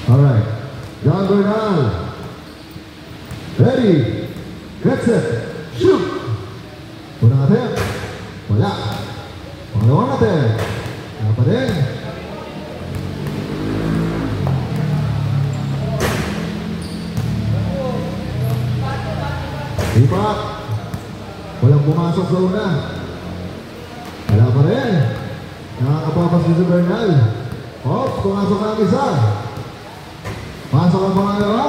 Alright. John Bernal. Ready. Get set. Shoot. Unang attempt. Wala. Pangalawang attempt. Wala pa din. Ipak. Walang pumasok sa una. Wala pa rin. Nakakapapas si Bernal. Ops, pumasok na ang isa. Pasok ang pangalawa.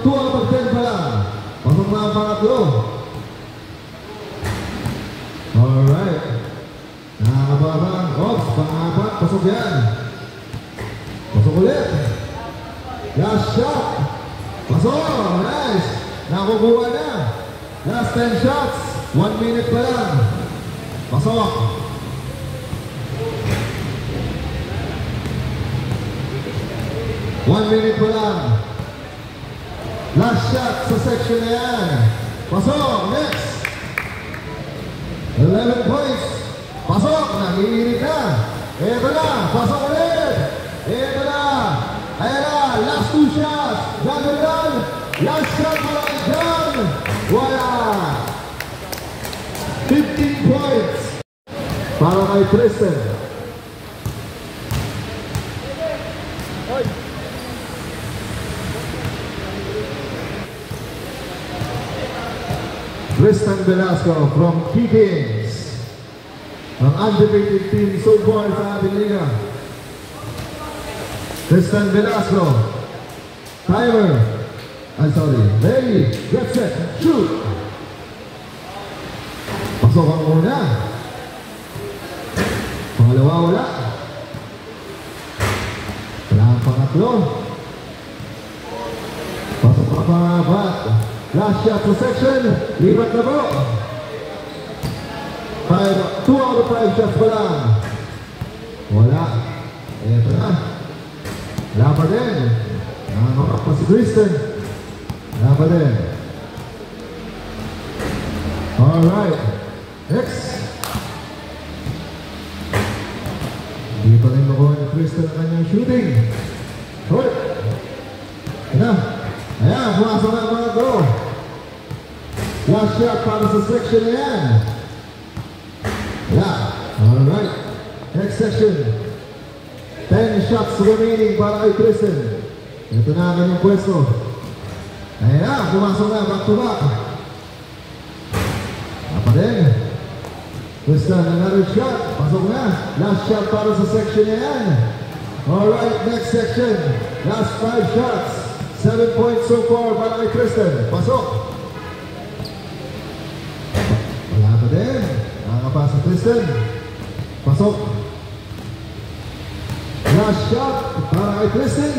Two out of 10 pa lang. Pasok na ang pangatlo. Alright. Nakakababang. Ops, pang-apat. Pasok yan. Pasok ulit. Last shot. Pasok. Nice. Nakukuha na. Last 10 shots. 1 minute pa lang. Pasok. One minute pa lang. Last shot sa section na yan. Pasok. Next. 11 points. Pasok. Nangihirit na. Eto na. Pasok ulit. Eto na. Ayan na. Last 2 shots. Gagawin. Last shot pa lang dyan. Wala. 15 points. Para kay Tristan. Tristan Velasco from Kikings. Ang undefeated team so far sa ating liga. Tristan Velasco. Timer. I'm sorry. Ready. Get set. Shoot. Pasok ang una. Pangalawa wala. Wala ang pangatlo. Pasok ang pangapat. Last shot sa section. Lipat na po. 2 out of 5 shots pa lang. Wala. Eto na. Wala pa din. Nangangapak pa si Tristan. Wala pa din. Alright. Next. Hindi pa rin makuha ni Tristan ang kanyang shooting. Short. Ayan. Ayan. Pumasok na ang mga go. Last shot para sa section na yan. Yeah. Alright. Next section. 10 shots remaining para kay Tristan. Ito na ang kanyang pwesto. Ayan. Pumasok na. Back to back. Apa din. Tristan, another shot. Pasok na. Last shot para sa section na yan. Alright. Next section. Last 5 shots. 7 points so far para kay Tristan. Pasok. Wala pa din. Nakakapasa Tristan. Pasok. Last shot para kay Tristan.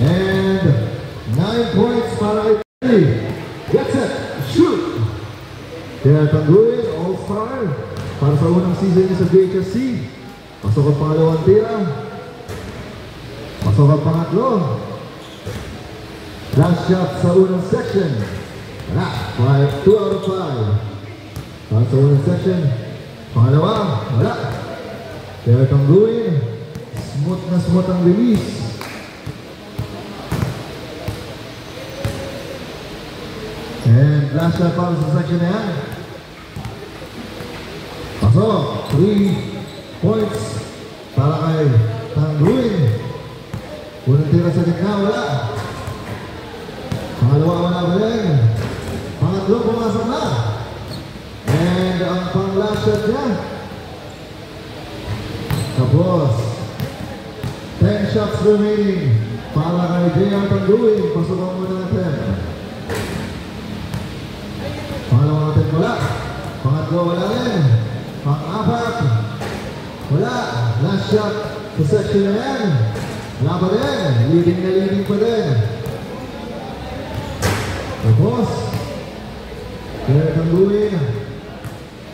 And 9 points para kay Tristan. Get set. Shoot. Kaya Tangguin, All-Star. Para sa unang season niya sa BHSC. Pasok ang pangalawang tira. Pasok ang pangatlo. Last shot sa unang section. Wala. 2 out of 5. Para sa unang section. Pangalawa. Wala. Kaya Tangguin. Smooth ang release. And last shot para sa section na yan. Pasok. 3 points para kay Tangguin. Unang tira sa gitna, wala. Pangalawa, wala ba rin. Pangatlo, pumasok na. And ang pang-last shot niya. Tapos 10 shots remaining para kay J.R. Tangguin. Pasok ang muna natin. Pangalawa natin, wala. Pangatlo, wala rin. Pang-apat, wala. Last shot sa section na yan. Wala pa rin. Leading pa rin. Tapos kaya Tangguin.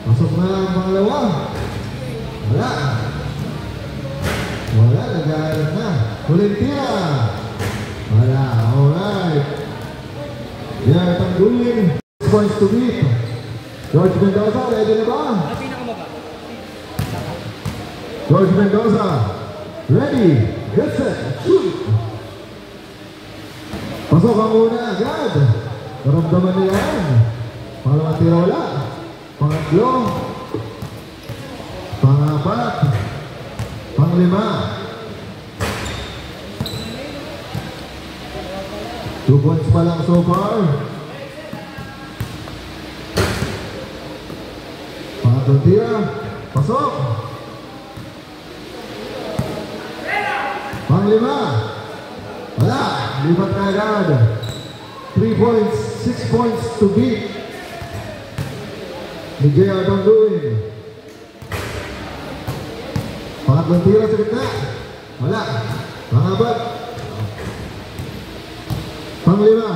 Pasok na ang pangalawa. Wala. Wala. Nag-aaral na. Huling tira. Wala. Alright. Kaya Tangguin. 6 points to beat. George Mendoza, ready na ba? Pinakamaba. George Mendoza, ready, get set, shoot! Pasok ang una agad. Naramdaman nila yan. Pangalawang tira wala. Pangatlo. Pangapat. Panglima. 2 points pa lang so far. Pangatlong tira. Pasok. Panglima. Wala. Lipat na agad. 3 points, 6 points to beat. Ni J.R. Tangduin. Pangatlong tira sa gitna. Wala. Pangapat. Panglima.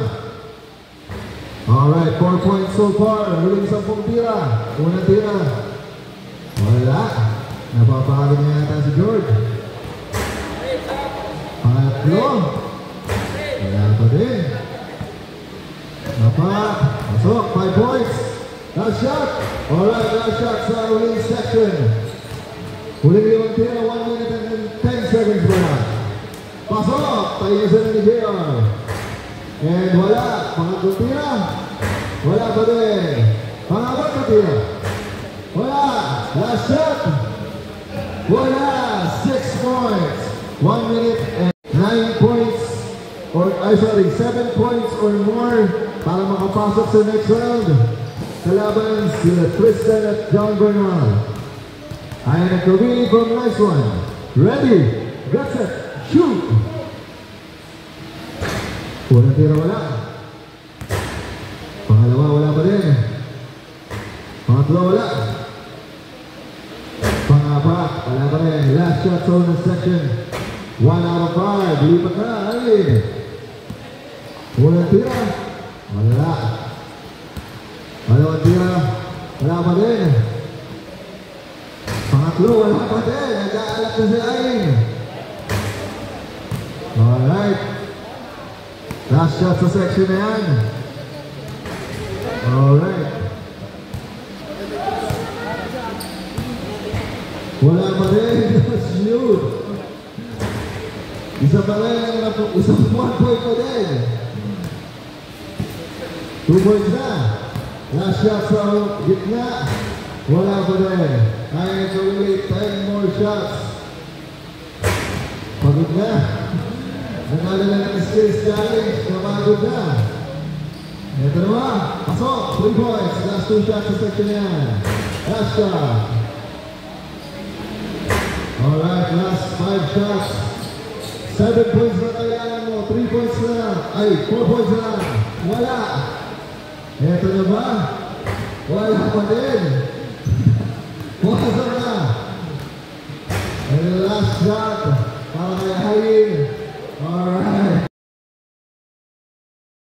Alright, 4 points so far. Huling 10 tira. Unang tira. Wala. Napapagod niya yata si George. Pangatlo. Wala pa din. Napak. Pasok. 5 points. Last shot. Alright, last shot sa huling section. Huling 5 tira. 1 minute and 10 seconds pa lang. Pasok. Tayo sa ni JR. And wala. Pangatlong tira. Wala pa din. Pangapat na tira. Wala. Last shot. Wala. 6 points. 1 minute and 9 points. Or, 7 points or more para makapasok sa next round. Kalaban sila Tristan at John Bernal. Ay nagkawili from nice one. Ready, get set, shoot! Unang tira wala. Pangalawa wala pa din. Pangatlo wala. Pangapat wala pa rin. Last shot sa unang section. 1 out of 5. Lipat na. Ayun. Unang tira. Wala. Dalawang tira. Wala pa din. Pangatlo. Wala pa din. Nag-aalak na si Ayn. Alright. Last shot sa section na yan. Alright. Wala pa din. Shoot. Isa pa rin, isang 1 point pa din. 2 points na. Last shot sa gitna. Wala pa din. Kaya to wait 10 more shots. Pagod na. Nanalo na ng skills challenge. Napagod na. Ito naman. Pasok. 3 points. Last 2 shots sa section na yan. Last shot. Alright, last 5 shots. 7 points na kailangan mo, 3 points na, ay 4 points na, wala. Eto na ba? Wala pa din. Wala na. And the last shot, para kay Hayin. Alright.